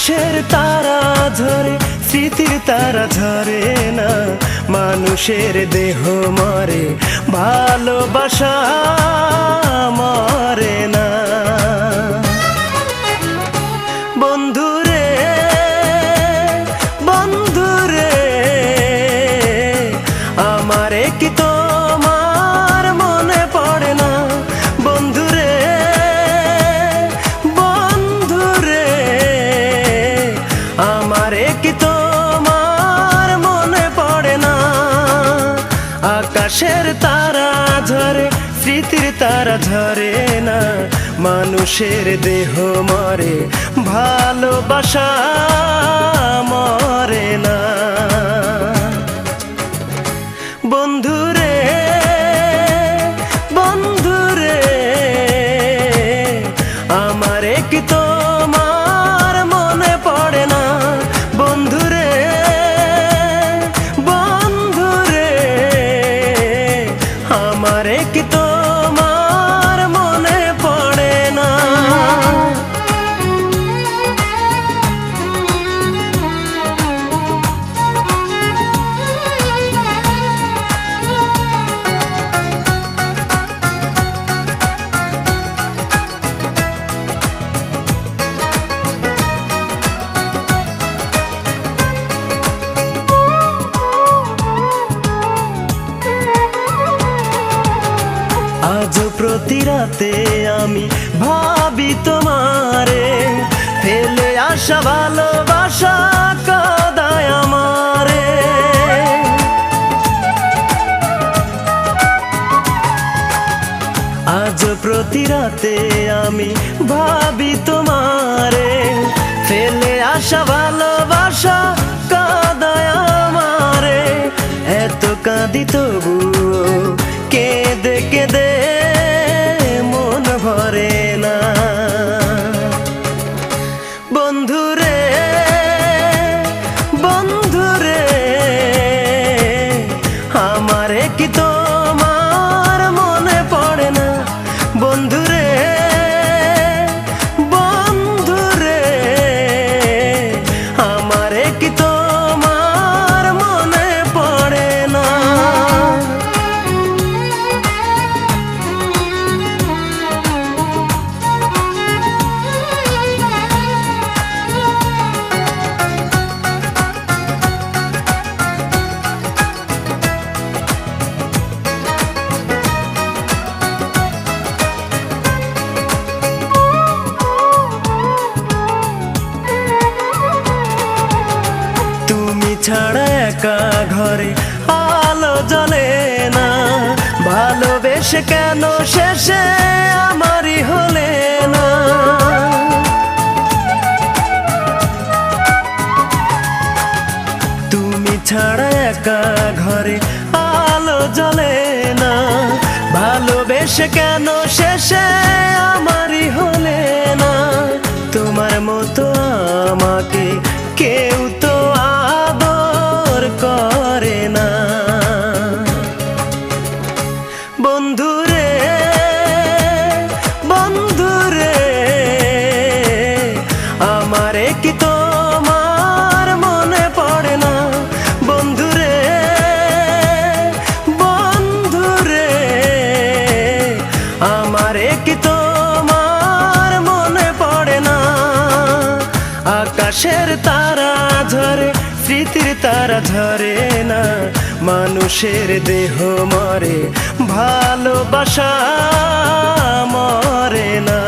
আকাশের তারা ঝরে স্মৃতির তারা ঝরে না, মানুষের দেহ মরে ভালোবাসা মরে না। বন্ধুরে বন্ধুরে আমারে কি তোমার মনে পড়ে না? বন্ধুরে বন্ধুরে আমারে কি তোমার মনে পড়ে না? আকাশের তারা ঝরে স্মৃতির তারা ঝরে না, মানুষের দেহ মরে ভালোবাসা মরে না। বন্ধুরে বন্ধুরে আমারে কি তোমার মনে পড়ে না? বন্ধুরে বন্ধুরে আমারে কি তোমার মনে পড়ে না? আজ প্রতি রাতে আমি ভাবি তোমারে, ফেলে আসা ভালোবাসা কাঁদায় আমারে। আজ প্রতি রাতে আমি ভাবি তোমারে, ফেলে আসা ভালোবাসা কাঁদায় আমারে। এত কাঁদি তবুও কেঁদে কেঁদে মন ভরে না। বন্ধুরে বন্ধুরে আমারে কি তোমার মনে পড়ে না? বন্ধুরে বন্ধুরে আমারে কি তোমার মনে পড়ে না? ছাড়া একা ঘরে আলো জ্বলে না, ভালোবেসে কেন শেষে আমারই হলে না? তুমি ছাড়া একা ঘরে আলো জ্বলে না, ভালোবেসে কেন শেষে আমারই হলে না? তোমার মতো আমাকে কেউ তো আদর করে না। বন্ধুরে বন্ধুরে আমারে কি তোমার মনে পড়ে না? বন্ধুরে বন্ধুরে আমারে কি তোমার মনে পড়ে না? আকাশের তারা ঝরে স্মৃতির তারা ঝরে না, মানুষের দেহ মরে ভালোবাসা মরে না।